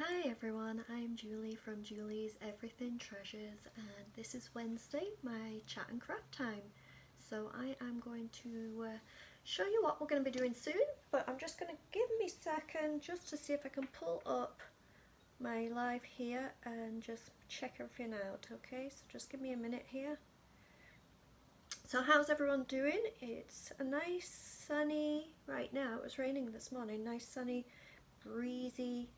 Hi everyone, I'm Julie from Julie's Everything Treasures, and this is Wednesday, my chat and craft time. So I am going to show you what we're going to be doing soon, but I'm just going to give me a second just to see if I can pull up my live here and just check everything out, okay? So just give me a minute here. So how's everyone doing? It's a nice sunny, right now it was raining this morning, nice sunny, breezy.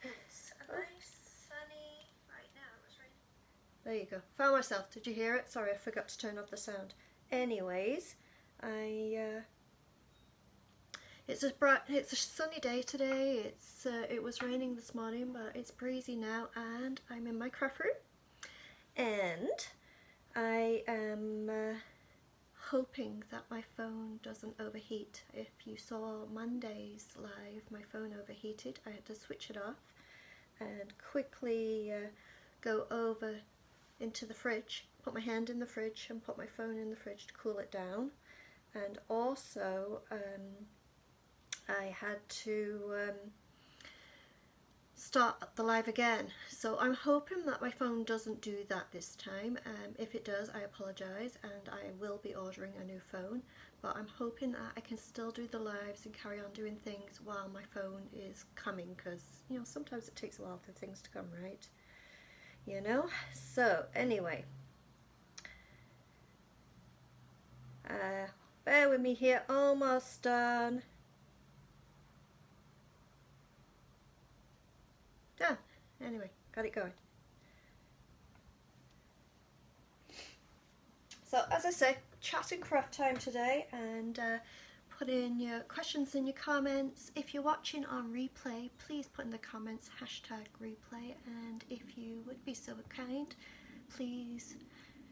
It's a nice sunny, right now it was raining. There you go, found myself, did you hear it? Sorry, I forgot to turn off the sound. Anyways, it's a sunny day today. It was raining this morning, but it's breezy now, and I'm in my craft room, and I am hoping that my phone doesn't overheat. If you saw Monday's live, my phone overheated. I had to switch it off and quickly go over into the fridge, put my hand in the fridge and put my phone in the fridge to cool it down. And also I had to start the live again, so I'm hoping that my phone doesn't do that this time. If it does, I apologise, and I will be ordering a new phone, but I'm hoping that I can still do the lives and carry on doing things while my phone is coming, because you know, sometimes it takes a while for things to come, right? You know? So anyway, bear with me here, almost done. Done. Anyway, got it going. So as I say, chat and craft time today, and put in your questions in your comments. If you're watching on replay, please put in the comments #replay, and if you would be so kind, please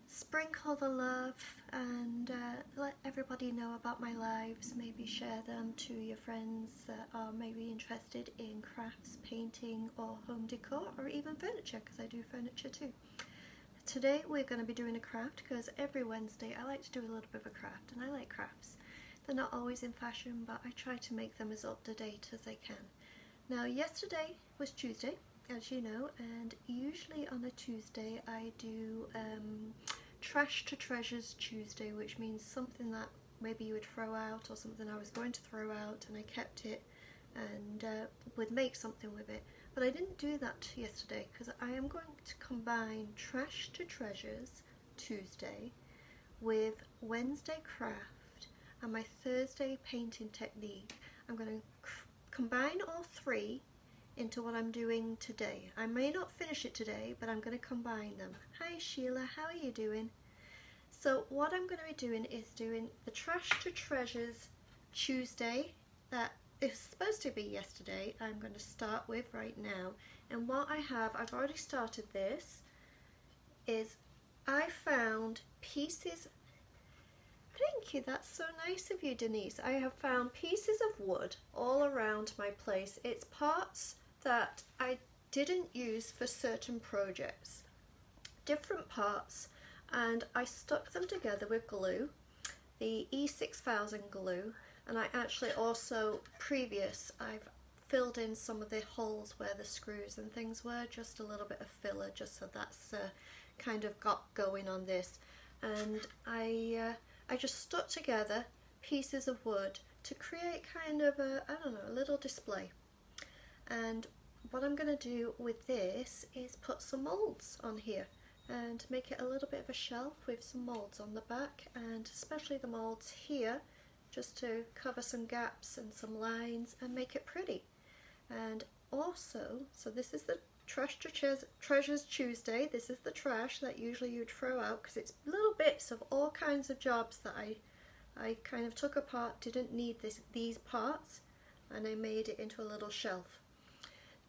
sprinkle the love and let everybody know about my lives. Maybe share them to your friends that are maybe interested in crafts, painting or home decor, or even furniture, because I do furniture too. Today we're going to be doing a craft, because every Wednesday I like to do a little bit of a craft, and I like crafts. They're not always in fashion, but I try to make them as up to date as I can. Now yesterday was Tuesday, as you know, and usually on a Tuesday I do Trash to Treasures Tuesday, which means something that maybe you would throw out, or something I was going to throw out and I kept it and would make something with it. But I didn't do that yesterday, because I am going to combine Trash to Treasures Tuesday with Wednesday Craft and my Thursday painting technique. I'm going to combine all three into what I'm doing today. I may not finish it today, but I'm going to combine them. Hi Sheila, how are you doing? So what I'm going to be doing is doing the Trash to Treasures Tuesday that is supposed to be yesterday. I'm going to start with right now, and what I've already started this, is I found pieces. Thank you, that's so nice of you, Denise. I have found pieces of wood all around my place. It's parts that I didn't use for certain projects, different parts, and I stuck them together with glue, the E6000 glue, and I actually also, I've filled in some of the holes where the screws and things were, just a little bit of filler, just so that's kind of got going on this. And I just stuck together pieces of wood to create kind of a, I don't know, a little display. And what I'm going to do with this is put some molds on here and make it a little bit of a shelf with some molds on the back, and especially the molds here, just to cover some gaps and some lines and make it pretty. And also, so this is the Trash to Treasures Tuesday. This is the trash that usually you'd throw out, because it's little bits of all kinds of jobs that I kind of took apart, didn't need these parts, and I made it into a little shelf.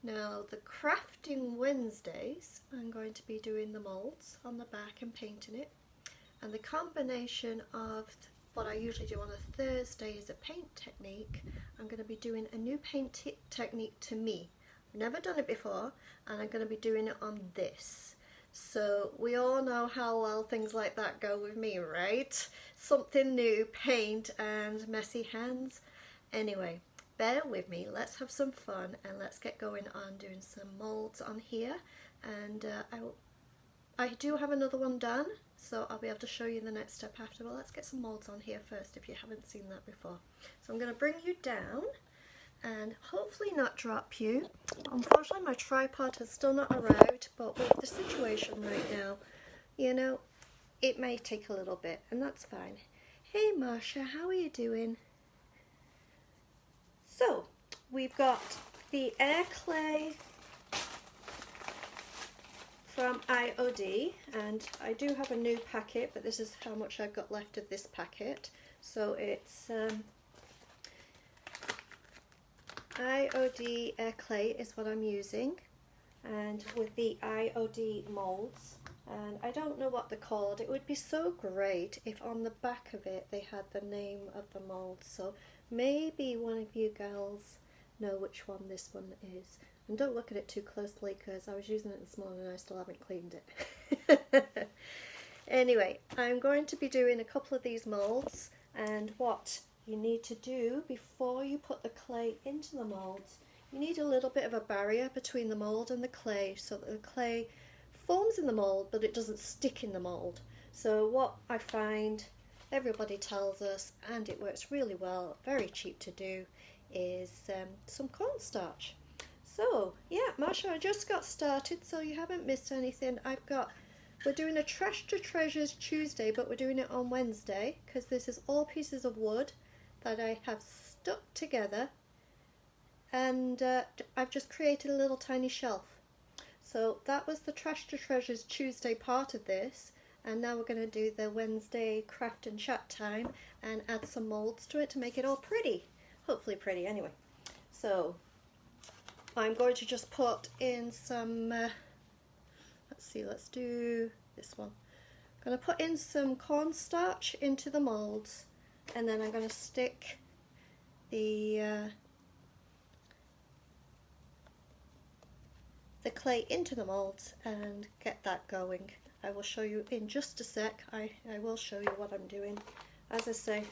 Now the Crafting Wednesdays, I'm going to be doing the molds on the back and painting it, and the combination of what I usually do on a Thursday is a paint technique. I'm going to be doing a new paint technique to me. I've never done it before, and I'm going to be doing it on this. So we all know how well things like that go with me, right? Something new, paint and messy hands. Anyway, bear with me, let's have some fun and let's get going on doing some molds on here. And I do have another one done, so I'll be able to show you the next step after. But let's get some molds on here first if you haven't seen that before. So I'm going to bring you down and hopefully not drop you. Unfortunately my tripod has still not arrived, but with the situation right now, you know, it may take a little bit, and that's fine. Hey Marsha, how are you doing? So we've got the air clay from IOD, and I do have a new packet, but this is how much I've got left of this packet. So it's IOD air clay is what I'm using, and with the IOD molds, and I don't know what they're called. It would be so great if on the back of it they had the name of the mold, so maybe one of you girls know which one this one is. And don't look at it too closely because I was using it this morning and I still haven't cleaned it. Anyway, I'm going to be doing a couple of these molds, and what you need to do before you put the clay into the molds, you need a little bit of a barrier between the mold and the clay so that the clay forms in the mold but it doesn't stick in the mold. So what I find everybody tells us, and it works really well, very cheap to do, is some cornstarch. So yeah, Marsha, I just got started, so you haven't missed anything. We're doing a Trash to Treasures Tuesday, but we're doing it on Wednesday because this is all pieces of wood that I have stuck together, and I've just created a little tiny shelf. So that was the Trash to Treasures Tuesday part of this, and now we're going to do the Wednesday craft and chat time and add some molds to it to make it all pretty. Hopefully pretty anyway. So I'm going to just put in some, let's do this one. I'm going to put in some cornstarch into the molds, and then I'm going to stick the clay into the molds and get that going. I will show you in just a sec. I will show you what I'm doing. As I say,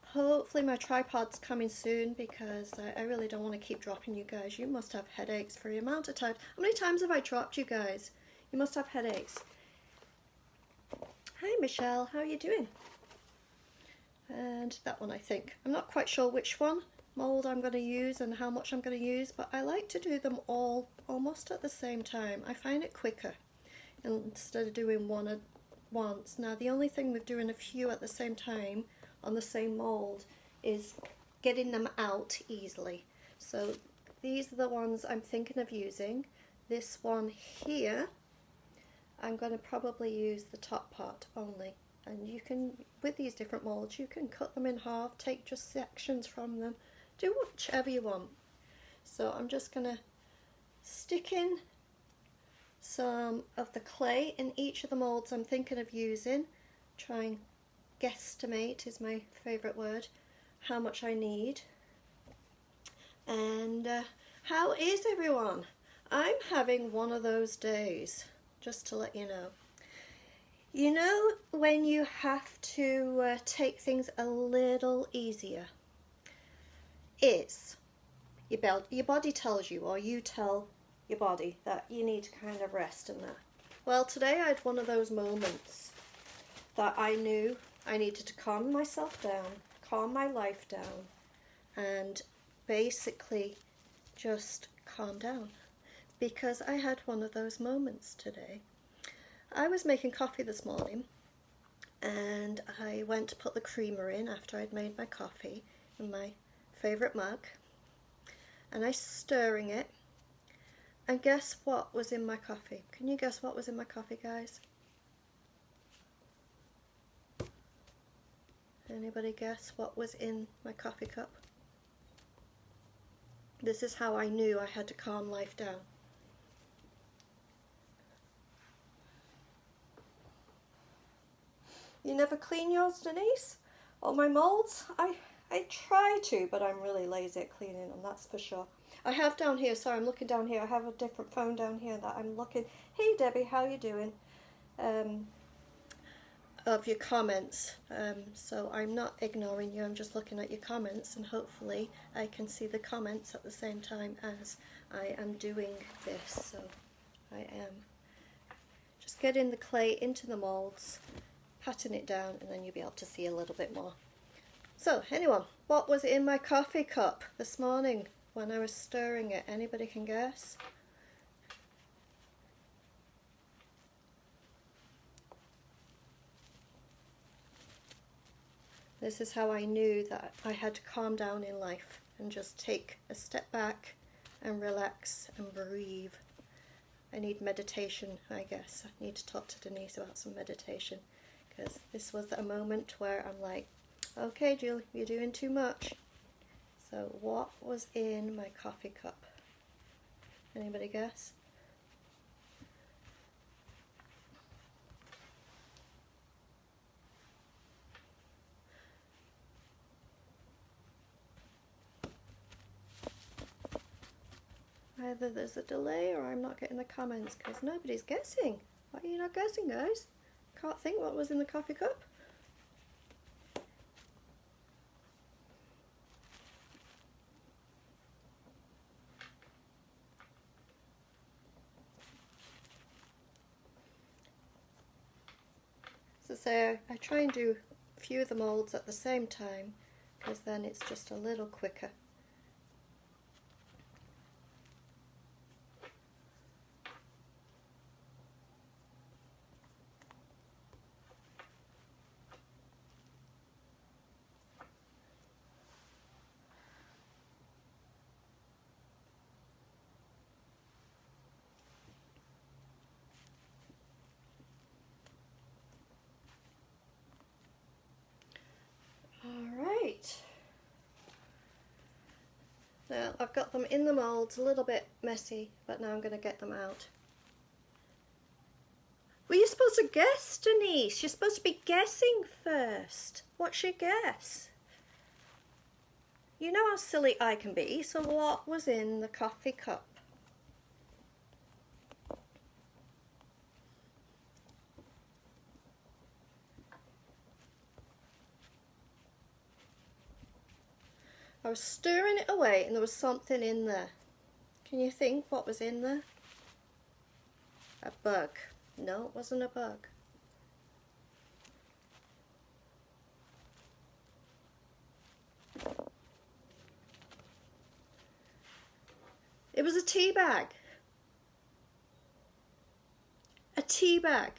hopefully my tripod's coming soon because I really don't want to keep dropping you guys. You must have headaches for the amount of time. How many times have I dropped you guys? You must have headaches. Hi Michelle, how are you doing? And that one, I think. I'm not quite sure which one mold I'm going to use and how much I'm going to use, but I like to do them all almost at the same time. I find it quicker instead of doing one at once. Now the only thing with doing a few at the same time on the same mold is getting them out easily. So these are the ones I'm thinking of using. This one here, I'm going to probably use the top part only. And you can, with these different molds, you can cut them in half, take just sections from them, do whichever you want. So I'm just going to stick in some of the clay in each of the molds I'm thinking of using. Try and guesstimate is my favourite word, how much I need. And how is everyone? I'm having one of those days, just to let you know. You know when you have to take things a little easier? It's your body tells you, or you tell your body that you need to kind of rest and that. Well, today I had one of those moments that I knew I needed to calm myself down, calm my life down, and basically just calm down, because I had one of those moments today. I was making coffee this morning, and I went to put the creamer in after I'd made my coffee in my favourite mug, and I stirring it, and guess what was in my coffee? Can you guess what was in my coffee, guys? Anybody guess what was in my coffee cup? This is how I knew I had to calm life down. You never clean yours, Denise? Or my molds? I try to, but I'm really lazy at cleaning them, that's for sure. I have down here, sorry, I'm looking down here. I have a different phone down here that I'm looking. Hey Debbie, how you doing? of your comments, so I'm not ignoring you, I'm just looking at your comments, and hopefully I can see the comments at the same time as I am doing this. So I am just getting the clay into the moulds, patting it down, and then you'll be able to see a little bit more. So anyway, what was in my coffee cup this morning when I was stirring it? Anybody can guess? This is how I knew that I had to calm down in life and just take a step back and relax and breathe. I need meditation, I guess. I need to talk to Denise about some meditation, because this was a moment where I'm like, okay, Julie, you're doing too much. So what was in my coffee cup? Anybody guess? Either there's a delay or I'm not getting the comments because nobody's guessing. Why are you not guessing, guys? Can't think what was in the coffee cup. So I try and do a few of the moulds at the same time, because then it's just a little quicker. Alright, now I've got them in the moulds, a little bit messy, but now I'm going to get them out. Were you supposed to guess, Denise? You're supposed to be guessing first. What's your guess? You know how silly I can be, so what was in the coffee cup? I was stirring it away and there was something in there. Can you think what was in there? A bug. No, it wasn't a bug. It was a tea bag. A tea bag.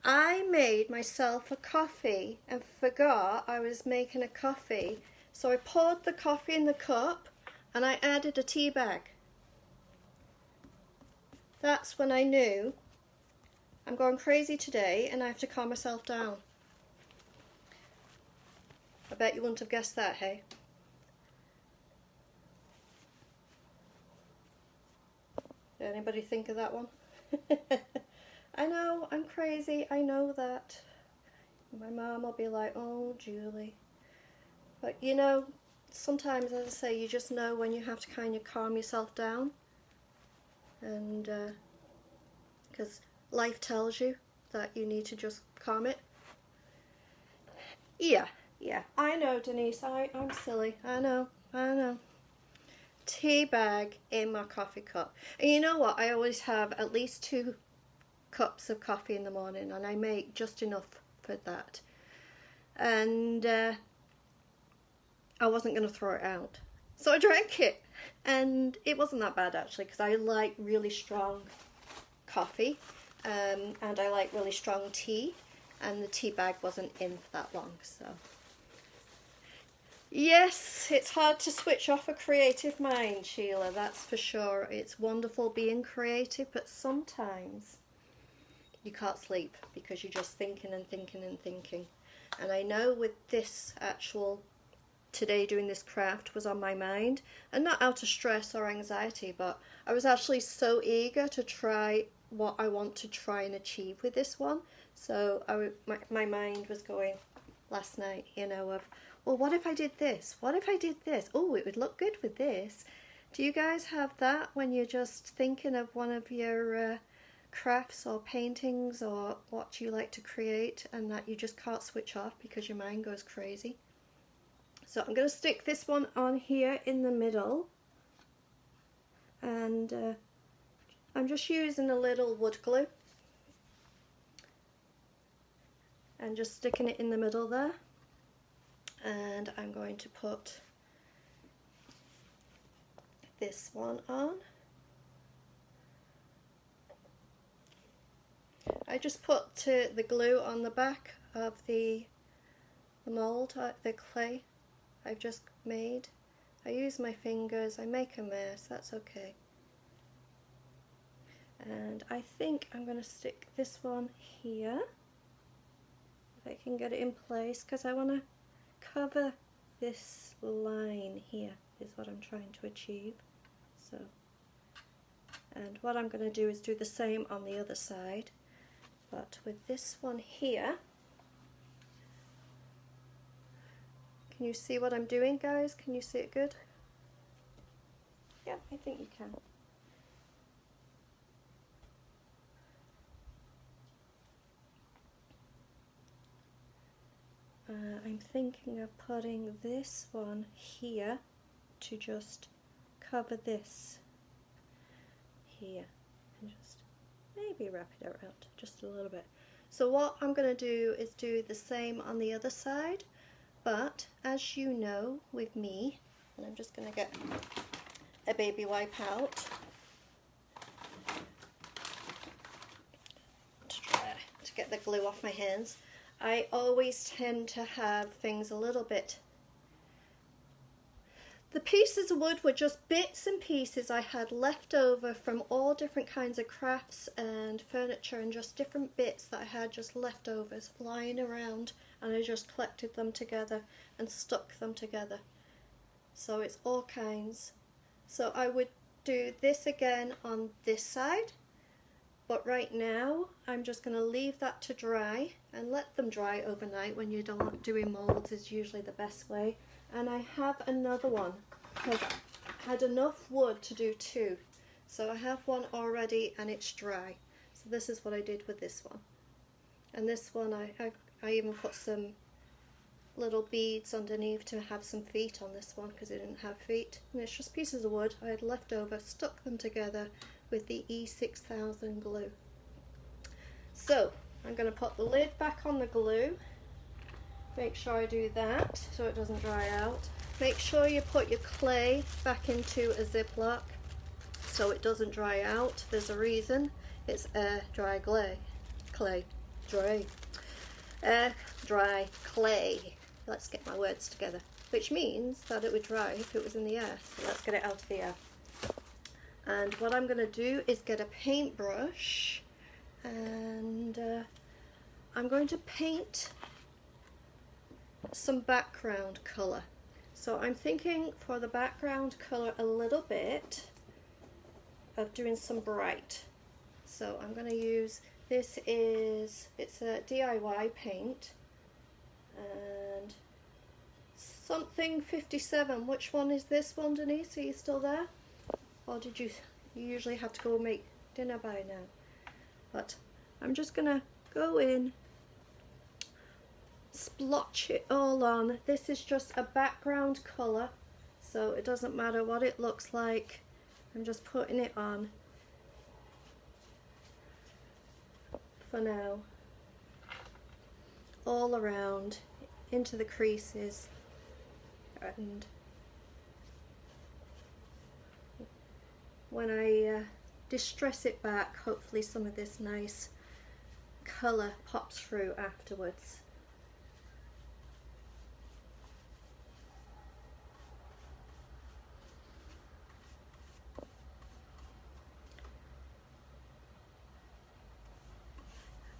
I made myself a coffee and forgot I was making a coffee. So I poured the coffee in the cup and I added a tea bag. That's when I knew I'm going crazy today and I have to calm myself down. I bet you wouldn't have guessed that, hey? Did anybody think of that one? I know, I'm crazy, I know that. My mom will be like, oh, Julie. But you know, sometimes, as I say, you just know when you have to kind of calm yourself down. And because life tells you that you need to just calm it. Yeah, I know, Denise, I'm silly. I know. Tea bag in my coffee cup. And you know what? I always have at least 2 cups of coffee in the morning, and I make just enough for that. And I wasn't going to throw it out. So I drank it, and it wasn't that bad actually, because I like really strong coffee, and I like really strong tea, and the tea bag wasn't in for that long. So yes, it's hard to switch off a creative mind, Sheila, that's for sure. It's wonderful being creative, but sometimes you can't sleep because you're just thinking and thinking and thinking. And I know with this actual today doing this craft was on my mind, and not out of stress or anxiety, but I was actually so eager to try what I want to try and achieve with this one. So my mind was going last night, you know, of, well, what if I did this? What if I did this? Oh, it would look good with this. Do you guys have that when you're just thinking of one of your crafts or paintings or what you like to create and that you just can't switch off because your mind goes crazy. So I'm going to stick this one on here in the middle, and I'm just using a little wood glue and just sticking it in the middle there, and I'm going to put this one on. I just put the glue on the back of the mold, the clay I've just made. I use my fingers, I make a mess, that's okay. And I think I'm going to stick this one here, if I can get it in place, because I want to cover this line here, is what I'm trying to achieve. So, and what I'm going to do is do the same on the other side, but with this one here. Can you see what I'm doing, guys? Can you see it good? Yeah, I think you can. I'm thinking of putting this one here to just cover this here and just maybe wrap it around just a little bit. So what I'm going to do is do the same on the other side. But as you know with me, and I'm just going to get a baby wipe out to try to get the glue off my hands. I always tend to have things a little bit. The pieces of wood were just bits and pieces I had left over from all different kinds of crafts and furniture, and just different bits that I had just leftovers lying around, and I just collected them together and stuck them together. So it's all kinds. So I would do this again on this side, but right now I'm just going to leave that to dry and let them dry overnight. When you're done doing molds is usually the best way. And I have another one because I had enough wood to do two. So I have one already and it's dry. So this is what I did with this one. And this one I even put some little beads underneath to have some feet on this one because it didn't have feet. And it's just pieces of wood I had left over, stuck them together with the E6000 glue. So I'm going to put the lid back on the glue. Make sure I do that so it doesn't dry out. Make sure you put your clay back into a Ziploc so it doesn't dry out. There's a reason. It's air dry dry clay. Let's get my words together. Which means that it would dry if it was in the air. So let's get it out of the air. And what I'm going to do is get a paintbrush, and I'm going to paint some background colour. So I'm thinking for the background colour a little bit of doing some bright. So I'm going to use, it's a DIY paint, and something 57. Which one is this one, Denise? Are you still there? Or did you usually have to go make dinner by now? But I'm just going to go in, splotch it all on. This is just a background colour, so it doesn't matter what it looks like. I'm just putting it on for now, all around, into the creases, and when I distress it back, hopefully some of this nice colour pops through afterwards.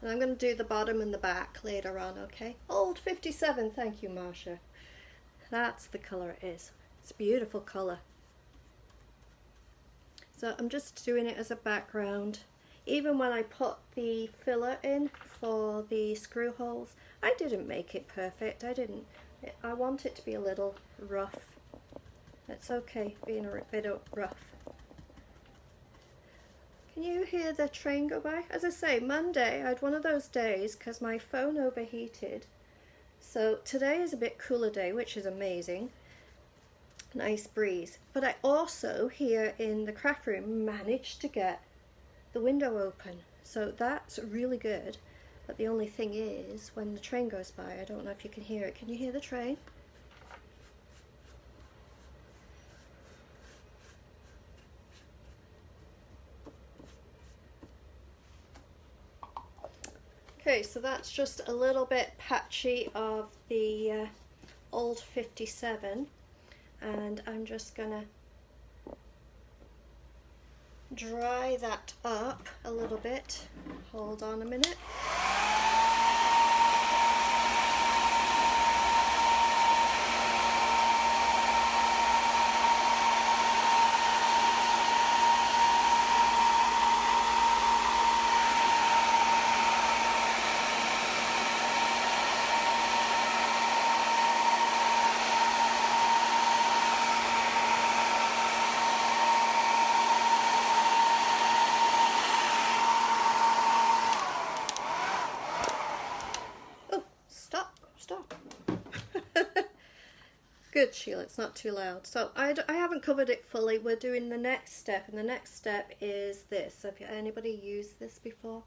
And I'm going to do the bottom and the back later on, okay? Old 57, thank you, Marsha. That's the colour it is. It's a beautiful colour. So I'm just doing it as a background. Even when I put the filler in for the screw holes, I didn't make it perfect. I want it to be a little rough. It's okay being a bit rough. Can you hear the train go by? As I say, Monday I had one of those days because my phone overheated. So today is a bit cooler day, which is amazing. Nice breeze. But I also, here in the craft room, managed to get the window open. So that's really good. But the only thing is, when the train goes by, I don't know if you can hear it. Can you hear the train? Okay, so that's just a little bit patchy of the old 57. And I'm just gonna dry that up a little bit. Hold on a minute. Stop. Good, Sheila, it's not too loud. So I haven't covered it fully. We're doing the next step, and the next step is this. Have anybody used this before?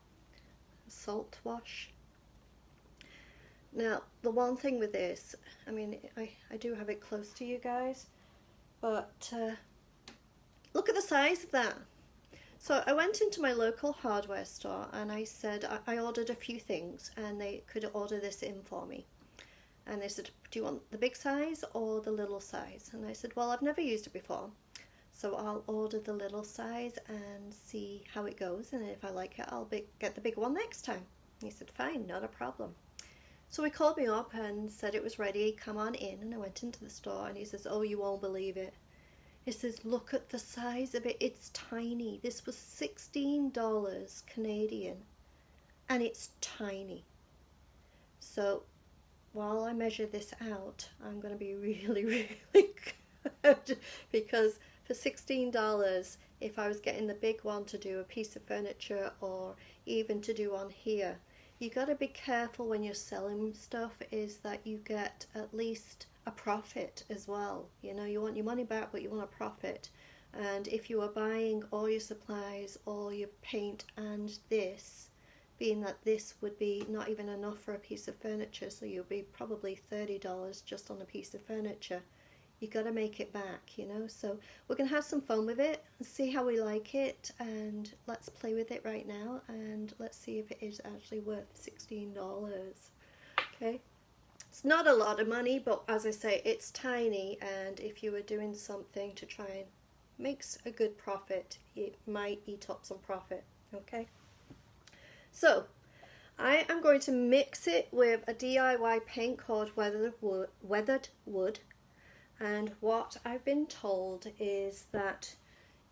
Salt wash. Now, the one thing with this, I mean, I do have it close to you guys, but look at the size of that. So I went into my local hardware store and I said I ordered a few things and they could order this in for me. And they said, do you want the big size or the little size? And I said, well, I've never used it before, so I'll order the little size and see how it goes. And if I like it, I'll get the big one next time. And he said, fine, not a problem. So he called me up and said it was ready, come on in. And I went into the store and he says, oh, you won't believe it. He says, look at the size of it, it's tiny. This was $16 Canadian and it's tiny. So while I measure this out, I'm going to be really, really good, because for $16, if I was getting the big one to do a piece of furniture or even to do on here, you got to be careful when you're selling stuff is that you get at least a profit as well. You know, you want your money back, but you want a profit. And if you are buying all your supplies, all your paint and this, being that this would be not even enough for a piece of furniture, so you'll be probably $30 just on a piece of furniture, you got to make it back, you know. So we're going to have some fun with it and see how we like it, and let's play with it right now and let's see if it is actually worth $16. Okay, it's not a lot of money, but as I say, it's tiny, and if you were doing something to try and make a good profit, it might eat up some profit. Okay, so I am going to mix it with a DIY paint called Weathered Wood. And what I've been told is that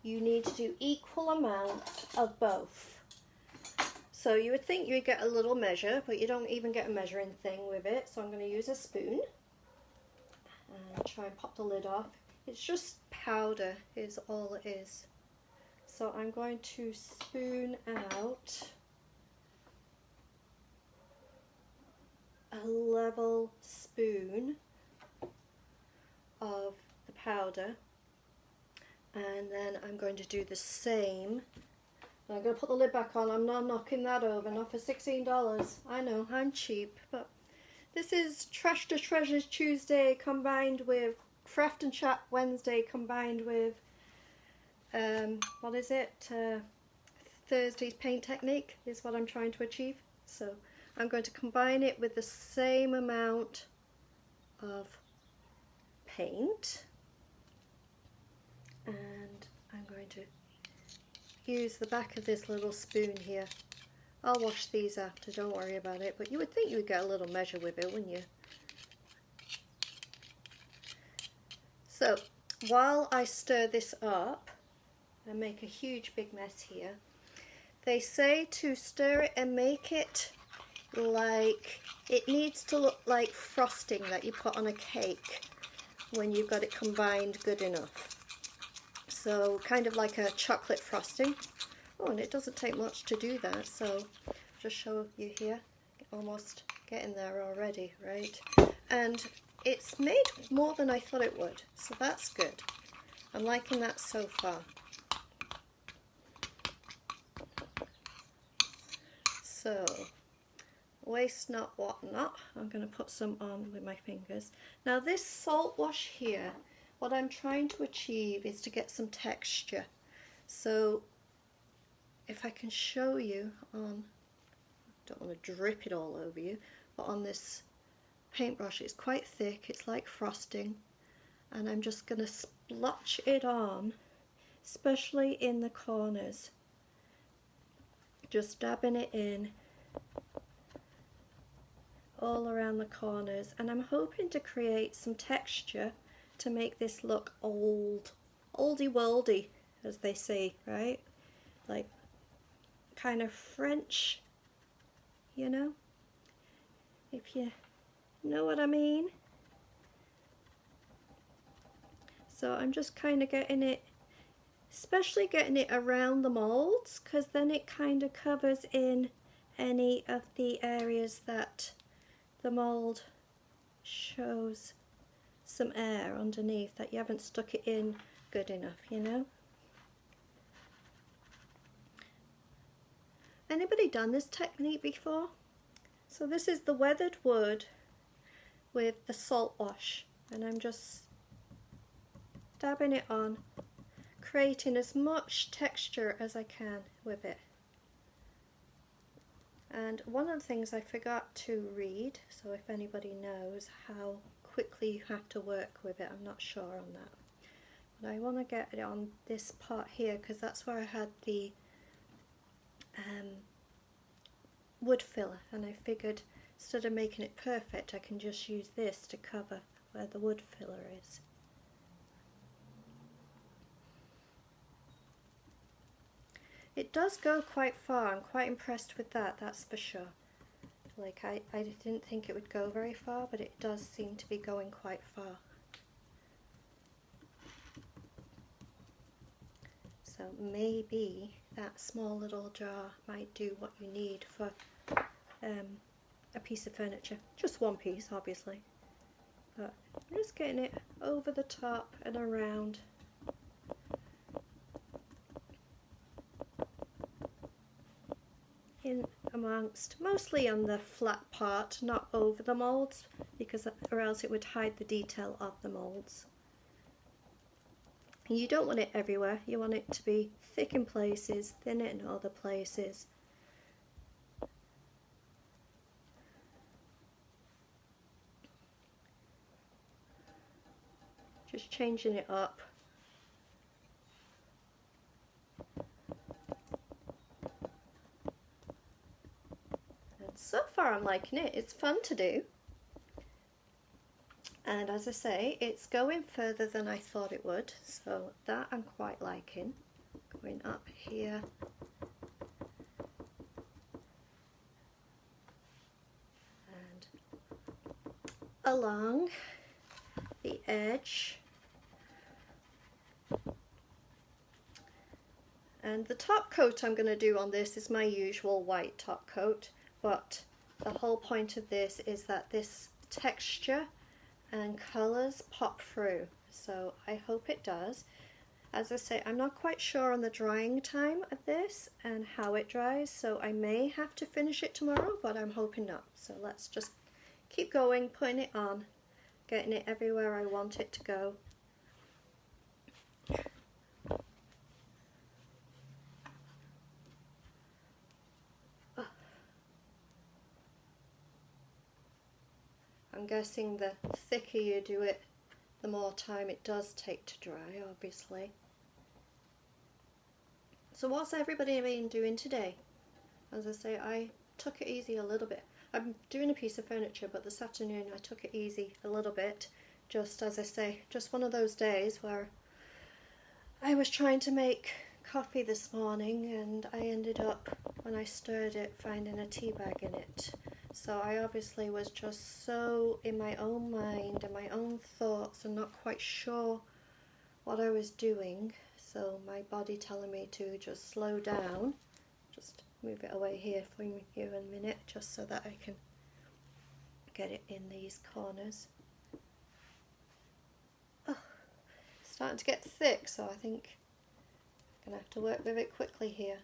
you need to do equal amounts of both. So you would think you would get a little measure, but you don't even get a measuring thing with it. So I'm going to use a spoon and try and pop the lid off. It's just powder is all it is. So I'm going to spoon out a level spoon of the powder, and then I'm going to do the same. I'm going to put the lid back on. I'm not knocking that over, not for $16. I know, I'm cheap, but this is Trash to Treasures Tuesday combined with Craft and Chat Wednesday combined with what is it? Thursday's paint technique is what I'm trying to achieve. So I'm going to combine it with the same amount of paint, and I'm going to use the back of this little spoon here. I'll wash these after, don't worry about it, but you would think you would get a little measure with it, wouldn't you? So while I stir this up and make a huge big mess here, they say to stir it and make it like it needs to look like frosting that you put on a cake when you've got it combined good enough. So kind of like a chocolate frosting. Oh, and it doesn't take much to do that, so just show you here, almost getting there already, right? And it's made more than I thought it would, so that's good. I'm liking that so far. So, waste not, what not. I'm going to put some on with my fingers. Now this salt wash here, what I'm trying to achieve is to get some texture. So if I can show you on, don't want to drip it all over you, but on this paintbrush, it's quite thick, it's like frosting, and I'm just going to splotch it on, especially in the corners, just dabbing it in all around the corners, and I'm hoping to create some texture to make this look oldie worldy, as they say, right? Like kind of French, you know, if you know what I mean. So I'm just kind of getting it, especially getting it around the molds, because then it kind of covers in any of the areas that the mold shows some air underneath, that you haven't stuck it in good enough, you know. Anybody done this technique before? So this is the weathered wood with the salt wash, and I'm just dabbing it on, creating as much texture as I can with it. And one of the things I forgot to read, so if anybody knows how quickly you have to work with it, I'm not sure on that. But I want to get it on this part here, because that's where I had the wood filler, and I figured instead of making it perfect, I can just use this to cover where the wood filler is. It does go quite far. I'm quite impressed with that, that's for sure. Like I didn't think it would go very far, but it does seem to be going quite far. So maybe that small little jar might do what you need for a piece of furniture. Just one piece, obviously. But I'm just getting it over the top and around. In amongst, mostly on the flat part, not over the molds, because or else it would hide the detail of the molds. You don't want it everywhere, you want it to be thick in places, thin in other places. Just changing it up. So far I'm liking it, it's fun to do, and as I say, it's going further than I thought it would, so that I'm quite liking. Going up here and along the edge, and the top coat I'm going to do on this is my usual white top coat. But the whole point of this is that this texture and colours pop through, so I hope it does. As I say, I'm not quite sure on the drying time of this and how it dries, so I may have to finish it tomorrow, but I'm hoping not. So let's just keep going, putting it on, getting it everywhere I want it to go. I'm guessing the thicker you do it, the more time it does take to dry, obviously. So what's everybody been doing today? As I say, I took it easy a little bit. I'm doing a piece of furniture, but this afternoon I took it easy a little bit. Just as I say, just one of those days where I was trying to make coffee this morning, and I ended up, when I stirred it, finding a tea bag in it. So I obviously was just so in my own mind and my own thoughts and not quite sure what I was doing. So my body telling me to just slow down. Just move it away here for you in a minute, just so that I can get it in these corners. Oh, it's starting to get thick, so I think I'm going to have to work with it quickly here.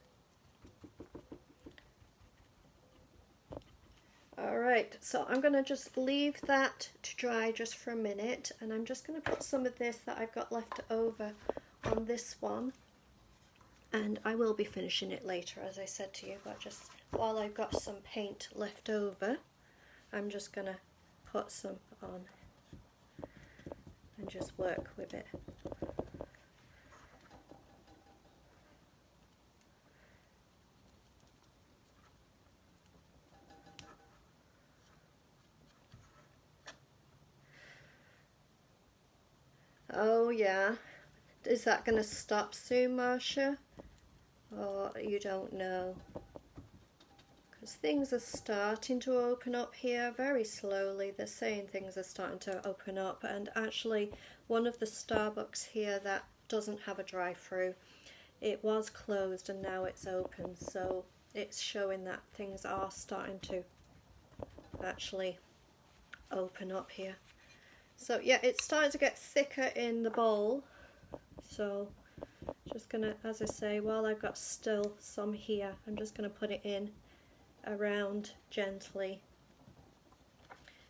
Alright, so I'm going to just leave that to dry just for a minute, and I'm just going to put some of this that I've got left over on this one, and I will be finishing it later, as I said to you, but just while I've got some paint left over, I'm just going to put some on and just work with it. Oh yeah, is that going to stop soon, Marcia? Or you don't know? Because things are starting to open up here very slowly. They're saying things are starting to open up, and actually one of the Starbucks here that doesn't have a drive-through, it was closed and now it's open, so it's showing that things are starting to actually open up here. So yeah, it's starting to get thicker in the bowl, so just gonna, as I say, while I've got still some here, I'm just gonna put it in around gently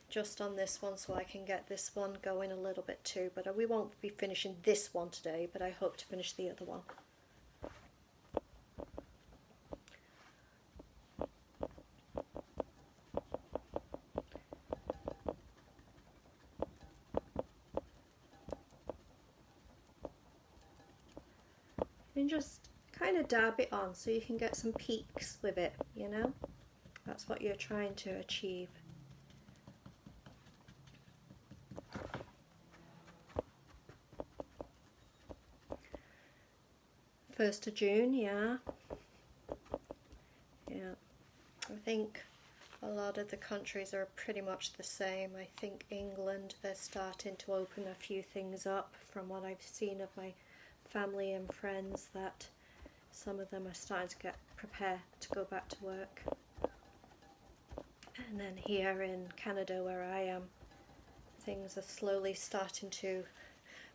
just on this one, so I can get this one going a little bit too, but we won't be finishing this one today, but I hope to finish the other one. And just kind of dab it on so you can get some peaks with it, you know? That's what you're trying to achieve. First of June, yeah. Yeah. I think a lot of the countries are pretty much the same. I think England, they're starting to open a few things up from what I've seen of my family and friends, that some of them are starting to get prepared to go back to work. And then here in Canada where I am, things are slowly starting to,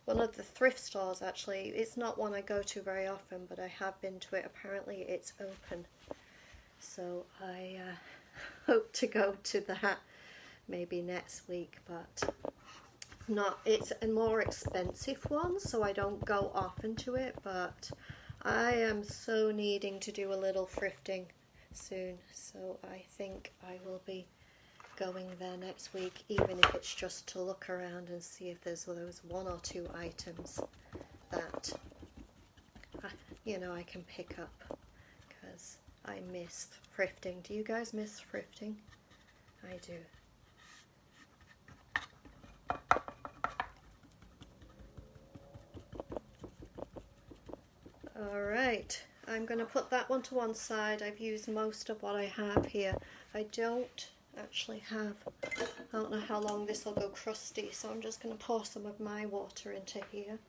one of the thrift stores actually, it's not one I go to very often, but I have been to it, apparently it's open. So I hope to go to that maybe next week, but it's a more expensive one, so I don't go often to it, but I am so needing to do a little thrifting soon, so I think I will be going there next week, even if it's just to look around and see if there's those one or two items that I can pick up, because I miss thrifting. Do you guys miss thrifting? I do. Alright, I'm going to put that one to one side. I've used most of what I have here. I don't actually have, I don't know how long this will go crusty, so I'm just going to pour some of my water into here.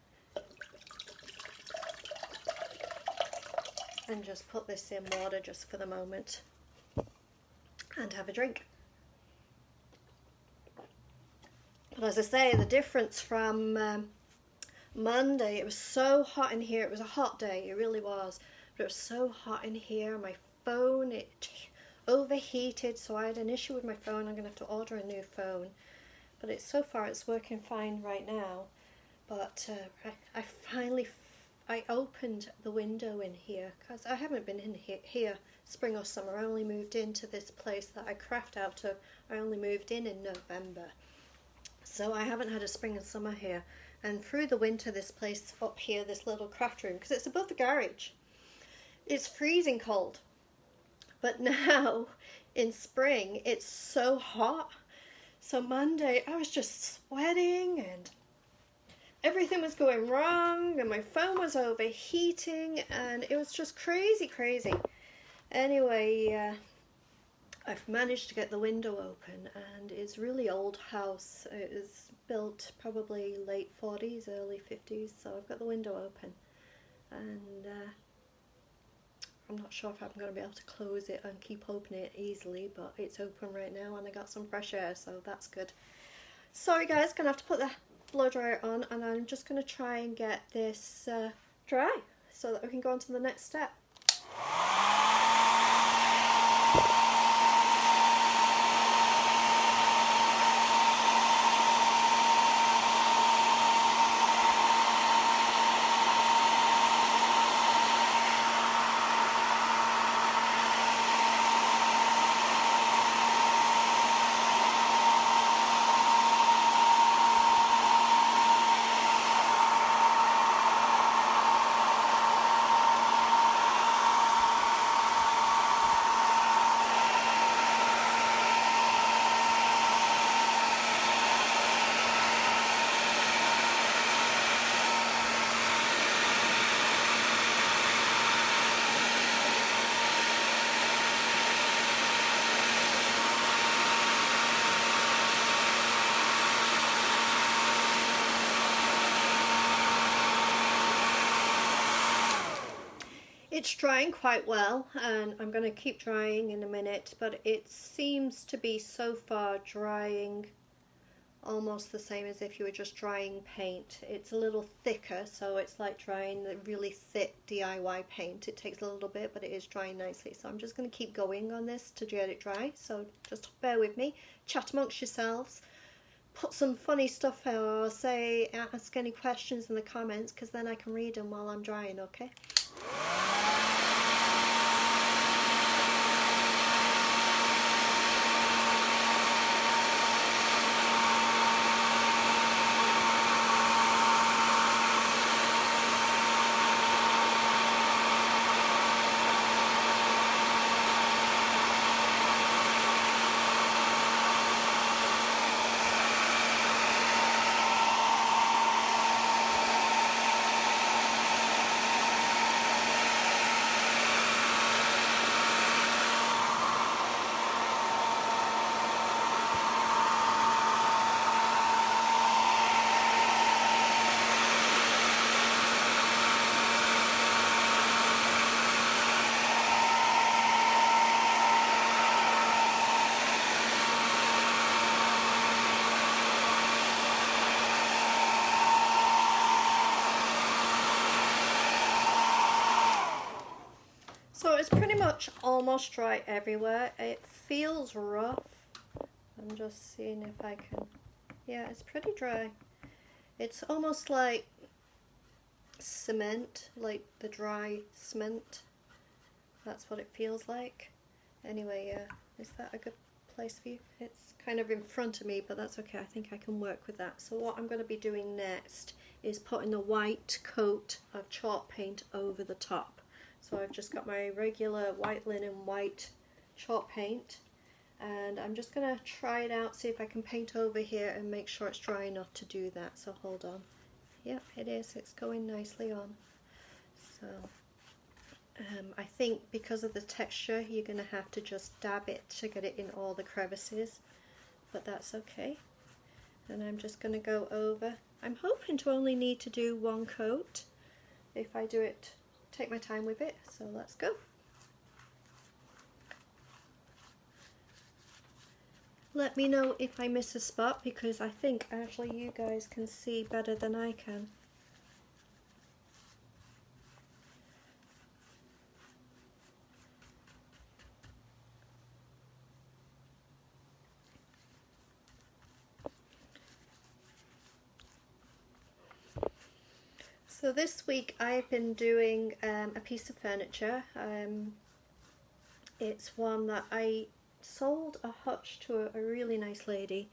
And just put this in water just for the moment. And have a drink. But as I say, the difference from Monday, it was so hot in here. It was a hot day, it really was, but it was so hot in here. My phone, it overheated, so I had an issue with my phone. I'm gonna have to order a new phone, but so far it's working fine right now. But I opened the window in here, because I haven't been in here spring or summer. I only moved into this place that I craft out of. I only moved in November, so I haven't had a spring and summer here. And through the winter, this place up here, this little craft room, because it's above the garage, it's freezing cold. But now, in spring, it's so hot. So Monday, I was just sweating and everything was going wrong and my phone was overheating and it was just crazy. Anyway, I've managed to get the window open, and it's a really old house. It was built probably late 40s, early 50s, so I've got the window open. and I'm not sure if I'm going to be able to close it and keep opening it easily, but it's open right now and I got some fresh air, so that's good. Sorry guys, gonna have to put the blow dryer on, and I'm just going to try and get this dry so that we can go on to the next step. It's drying quite well, and I'm going to keep drying in a minute, but it seems to be so far drying almost the same as if you were just drying paint. It's a little thicker, so it's like drying the really thick DIY paint. It takes a little bit, but it is drying nicely. So I'm just going to keep going on this to get it dry, so just bear with me. Chat amongst yourselves. Put some funny stuff out, or say, ask any questions in the comments, because then I can read them while I'm drying, okay? So it's pretty much almost dry everywhere. It feels rough. I'm just seeing if I can... Yeah, it's pretty dry. It's almost like cement, like the dry cement. That's what it feels like. Anyway, is that a good place for you? It's kind of in front of me, but that's okay. I think I can work with that. So what I'm going to be doing next is putting a white coat of chalk paint over the top. So I've just got my regular white linen white chalk paint, and I'm just going to try it out, see if I can paint over here and make sure it's dry enough to do that. So hold on. Yep, it is. It's going nicely on. So I think because of the texture, you're going to have to just dab it to get it in all the crevices, but that's okay. And I'm just going to go over. I'm hoping to only need to do one coat if I do it. Take my time with it, so let's go. Let me know if I miss a spot, because I think actually you guys can see better than I can. So this week I've been doing a piece of furniture. It's one that I sold a hutch to a really nice lady,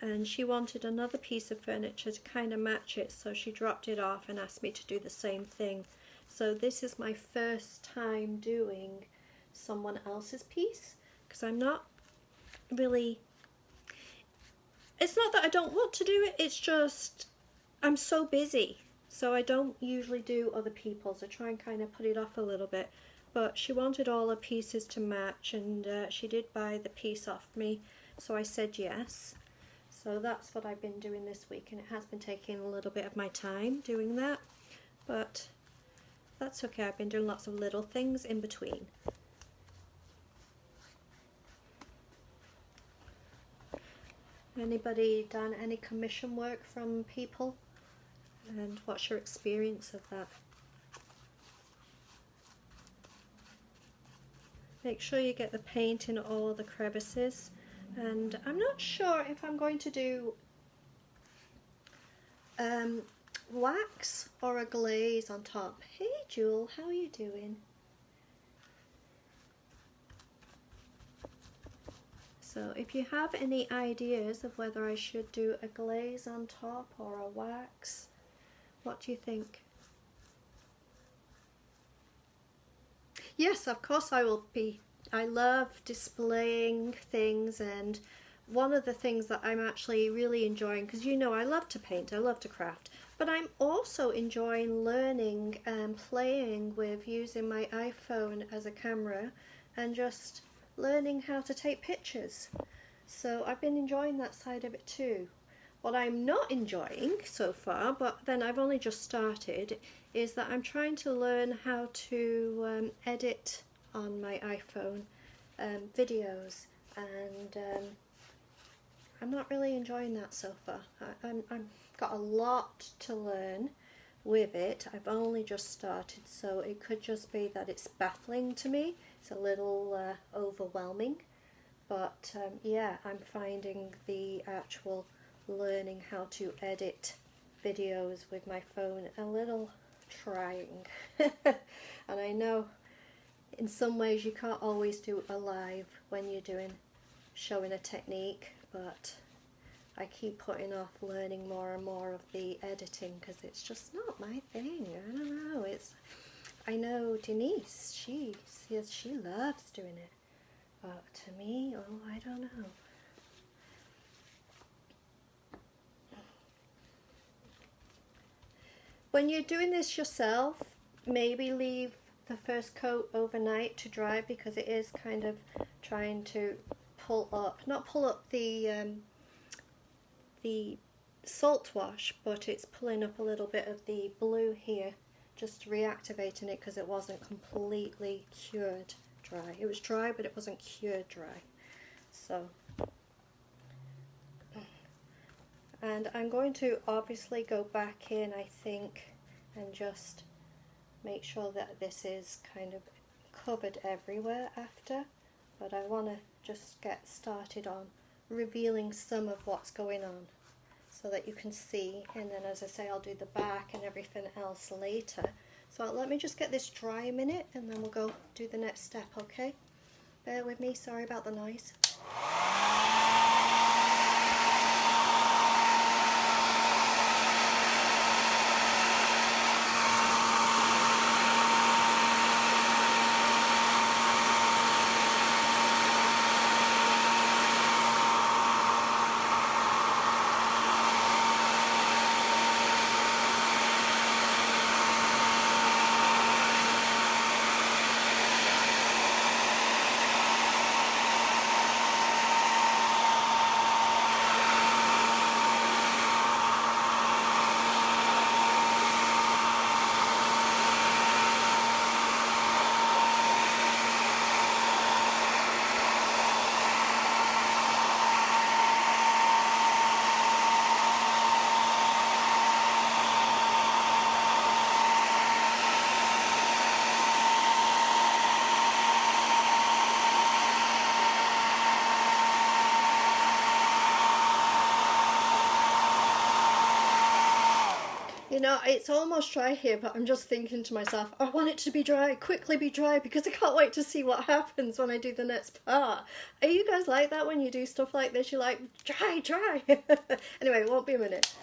and she wanted another piece of furniture to kind of match it, so she dropped it off and asked me to do the same thing. So this is my first time doing someone else's piece, because I'm not really... It's not that I don't want to do it, it's just I'm so busy. So I don't usually do other people's. I try and kind of put it off a little bit. But she wanted all her pieces to match, and she did buy the piece off me. So I said yes. So that's what I've been doing this week, and it has been taking a little bit of my time doing that. But That's okay, I've been doing lots of little things in between. Anybody done any commission work from people? And what's your experience of that? Make sure you get the paint in all the crevices. And I'm not sure if I'm going to do wax or a glaze on top. Hey Jewel, how are you doing? So if you have any ideas of whether I should do a glaze on top or a wax, what do you think? Yes, of course I will be. I love displaying things, and one of the things that I'm actually really enjoying, because you know I love to paint, I love to craft, but I'm also enjoying learning and playing with using my iPhone as a camera and just learning how to take pictures. So I've been enjoying that side of it too. What I'm not enjoying so far, but then I've only just started, is that I'm trying to learn how to edit on my iPhone videos, and I'm not really enjoying that so far. I've got a lot to learn with it. I've only just started, so it could just be that it's baffling to me. It's a little overwhelming, but yeah, I'm finding the actual learning how to edit videos with my phone a little trying. And I know in some ways you can't always do a live when you're showing a technique, but I keep putting off learning more and more of the editing because it's just not my thing. I don't know. I know Denise, she says she loves doing it, but to me, oh, I don't know. When you're doing this yourself, maybe leave the first coat overnight to dry, because it is kind of trying to not pull up the salt wash, but it's pulling up a little bit of the blue here, just reactivating it because it wasn't completely cured dry. It was dry, but it wasn't cured dry. So, and I'm going to obviously go back in, I think, and just make sure that this is kind of covered everywhere after, but I want to just get started on revealing some of what's going on so that you can see, and then as I say, I'll do the back and everything else later. So let me just get this dry a minute and then we'll go do the next step, okay? Bear with me, sorry about the noise. You know, it's almost dry here, but I'm just thinking to myself, I want it to be dry, quickly be dry, because I can't wait to see what happens when I do the next part. Are you guys like that when you do stuff like this? You're like, dry, dry. Anyway, it won't be a minute.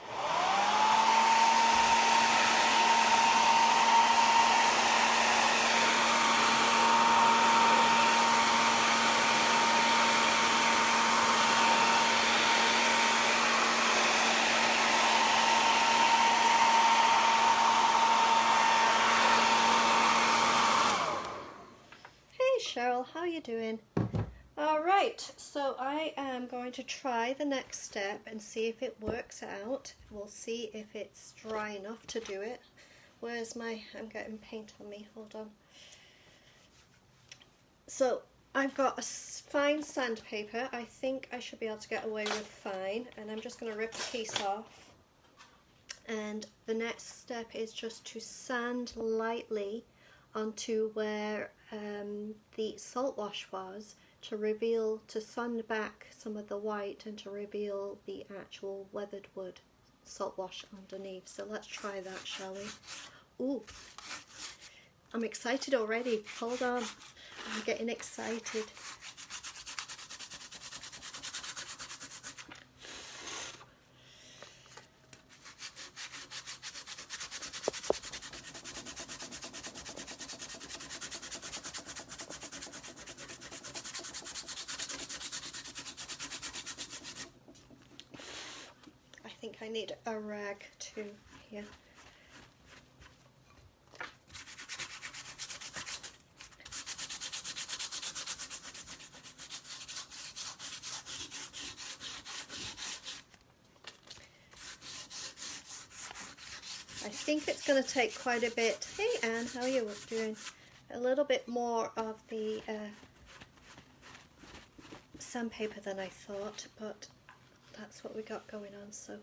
Cheryl, how are you doing? Alright, so I am going to try the next step and see if it works out. We'll see if it's dry enough to do it. where's my, I'm getting paint on me, hold on. So I've got a fine sandpaper. I think I should be able to get away with fine, and I'm just going to rip a piece off. And the next step is just to sand lightly onto where the salt wash was, to sand back some of the white and to reveal the actual weathered wood salt wash underneath. So let's try that, shall we? Ooh, I'm excited already. Hold on, I'm getting excited. I think I need a rag too here. I think it's going to take quite a bit. Hey Anne, how are you doing? A little bit more of the sandpaper than I thought, but that's what we got going on so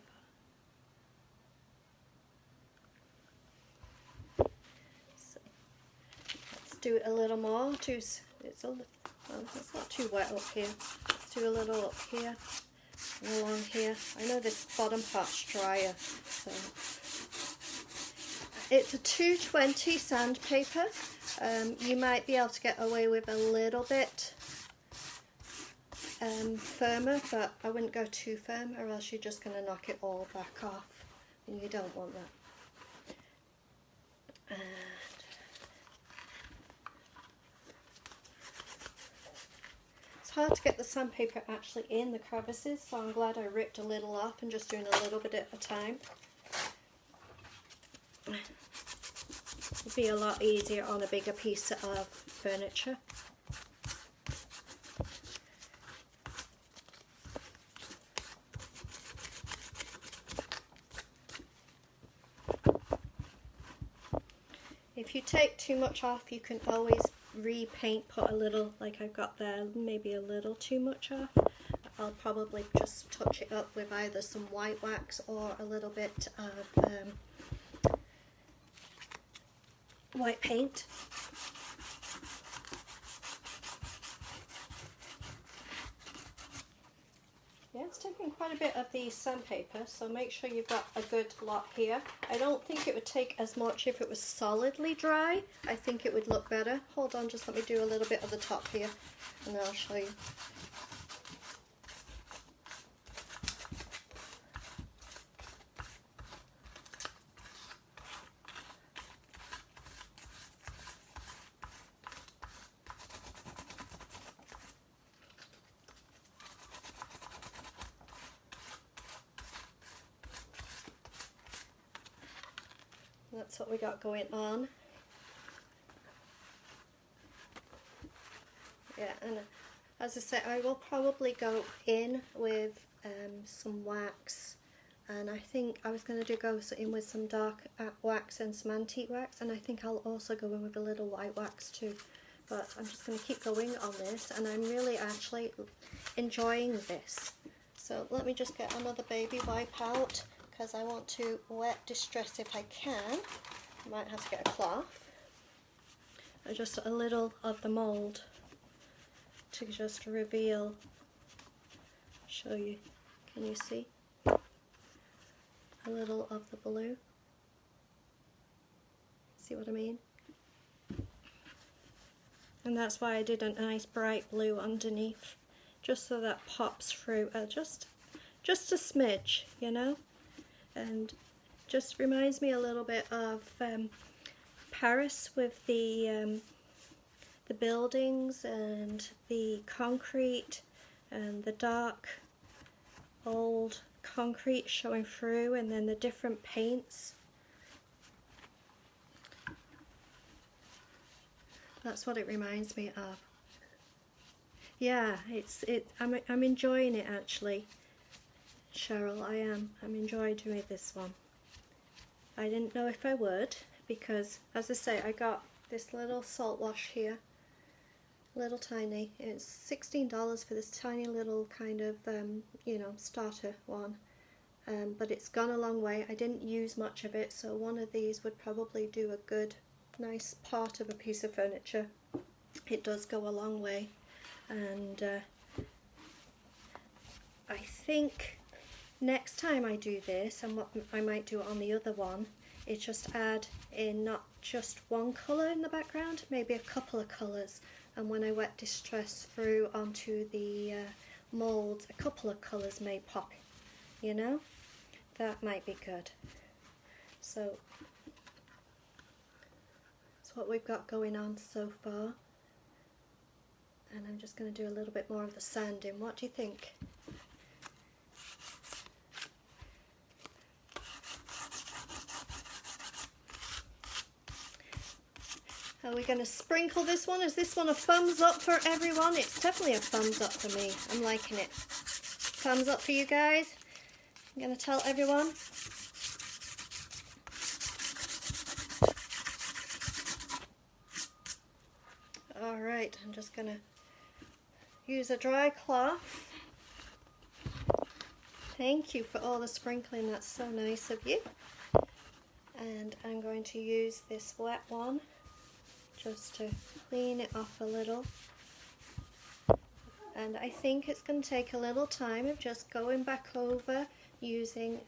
far. So let's do it a little more. It's not too wet up here. Let's do a little up here and along here. I know this bottom part's drier, so it's a 220 sandpaper. You might be able to get away with a little bit firmer, but I wouldn't go too firm, or else you're just going to knock it all back off, and you don't want that. And it's hard to get the sandpaper actually in the crevices, so I'm glad I ripped a little off and just doing a little bit at a time. It'd be a lot easier on a bigger piece of furniture. If you take too much off, you can always repaint, put a little, like I've got there, maybe a little too much off. I'll probably just touch it up with either some white wax or a little bit of white paint. Yeah, it's taking quite a bit of the sandpaper, so make sure you've got a good lot here. I don't think it would take as much if it was solidly dry. I think it would look better. Hold on, just let me do a little bit of the top here, and then I'll show you. That's what we got going on. Yeah, and as I said, I will probably go in with some wax, and I think I was going to go in with some dark wax and some antique wax, and I think I'll also go in with a little white wax too. But I'm just going to keep going on this, and I'm really actually enjoying this. So let me just get another baby wipe out, because I want to wet distress if I can. I might have to get a cloth. And just a little of the mould to just reveal, show you, can you see? A little of the blue. See what I mean? And that's why I did a nice bright blue underneath, just so that pops through, just a smidge, you know? And just reminds me a little bit of Paris with the buildings and the concrete and the dark old concrete showing through, and then the different paints. That's what it reminds me of. Yeah, I'm enjoying it actually, Cheryl. I'm enjoying doing this one. I didn't know if I would, because, as I say, I got this little salt wash here, little tiny. It's $16 for this tiny little kind of you know, starter one, but it's gone a long way. I didn't use much of it, so one of these would probably do a good nice part of a piece of furniture. It does go a long way, and I think next time I do this, and what I might do on the other one, is just add in not just one colour in the background, maybe a couple of colours, and when I wet distress through onto the mould, a couple of colours may pop, you know? That might be good. So that's what we've got going on so far, and I'm just going to do a little bit more of the sanding. What do you think? Are we going to sprinkle this one? Is this one a thumbs up for everyone? It's definitely a thumbs up for me. I'm liking it. Thumbs up for you guys. I'm going to tell everyone. Alright, I'm just going to use a dry cloth. Thank you for all the sprinkling. That's so nice of you. And I'm going to use this wet one just to clean it off a little. And I think it's going to take a little time of just going back over using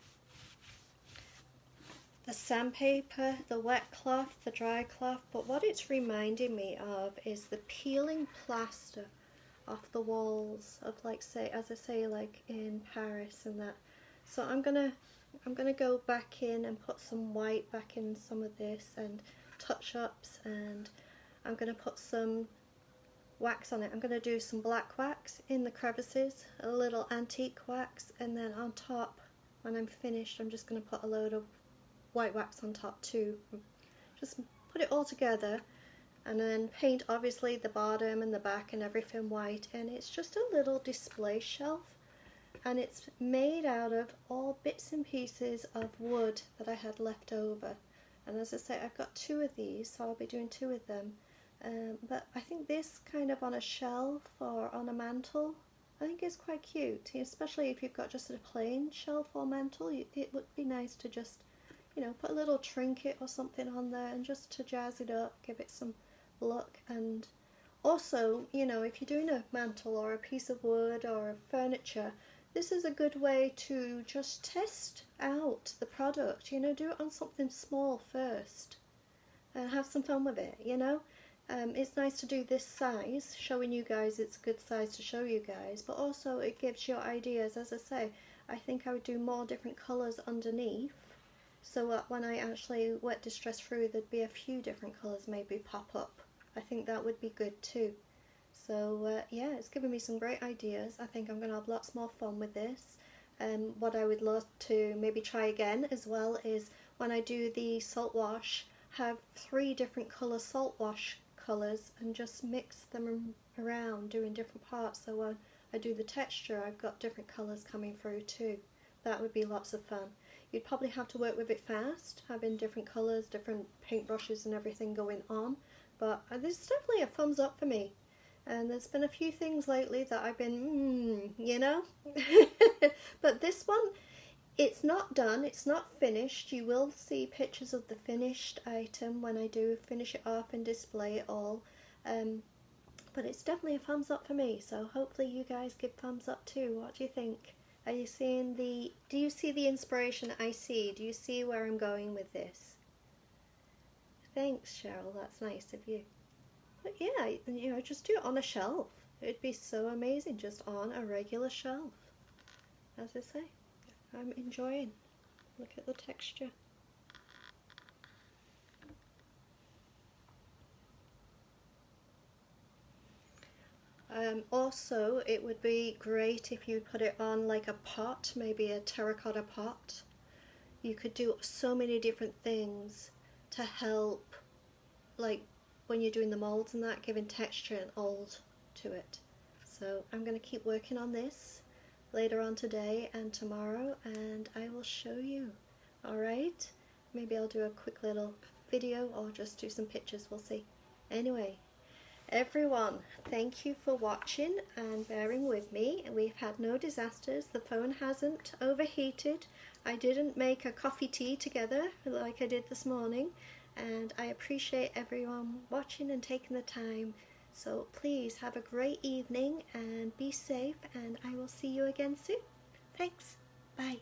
the sandpaper, the wet cloth, the dry cloth, but what it's reminding me of is the peeling plaster off the walls of, like, say, as I say, like in Paris and that. So I'm gonna go back in and put some white back in some of this and touch-ups, and I'm going to put some wax on it. I'm going to do some black wax in the crevices, a little antique wax, and then on top, when I'm finished, I'm just going to put a load of white wax on top too. Just put it all together, and then paint obviously the bottom and the back and everything white, and it's just a little display shelf, and it's made out of all bits and pieces of wood that I had left over. And as I say, I've got two of these, so I'll be doing two of them. But I think this kind of on a shelf or on a mantle, I think is quite cute, especially if you've got just a plain shelf or mantle. It would be nice to just, you know, put a little trinket or something on there and just to jazz it up, give it some look. And also, you know, if you're doing a mantle or a piece of wood or furniture, this is a good way to just test out the product, you know, do it on something small first and have some fun with it, you know. It's nice to do this size, showing you guys it's a good size to show you guys, but also it gives you ideas. As I say, I think I would do more different colours underneath, so that when I actually wet distress through, there'd be a few different colours maybe pop up. I think that would be good too. So yeah, it's given me some great ideas. I think I'm going to have lots more fun with this. What I would love to maybe try again as well is when I do the salt wash, have 3 different colour salt wash colours and just mix them around doing different parts, so when I do the texture I've got different colours coming through too. That would be lots of fun. You'd probably have to work with it fast, having different colours, different paintbrushes and everything going on, but this is definitely a thumbs up for me. And there's been a few things lately that I've been, you know, but this one, it's not done, it's not finished. You will see pictures of the finished item when I do finish it off and display it all, but it's definitely a thumbs up for me, so hopefully you guys give thumbs up too. What do you think? Are you seeing do you see the inspiration I see? Do you see where I'm going with this? Thanks, Cheryl, that's nice of you. But yeah, you know, just do it on a shelf. It'd be so amazing, just on a regular shelf. As I say, I'm enjoying. Look at the texture. Also, it would be great if you put it on like a pot, maybe a terracotta pot. You could do so many different things to help, like when you're doing the molds and that, giving texture and old to it. So I'm going to keep working on this later on today and tomorrow, and I will show you. Alright, maybe I'll do a quick little video or just do some pictures, we'll see. Anyway, everyone, thank you for watching and bearing with me. We've had no disasters, the phone hasn't overheated, I didn't make a coffee tea together like I did this morning, and I appreciate everyone watching and taking the time. So please have a great evening and be safe, and I will see you again soon. Thanks. Bye.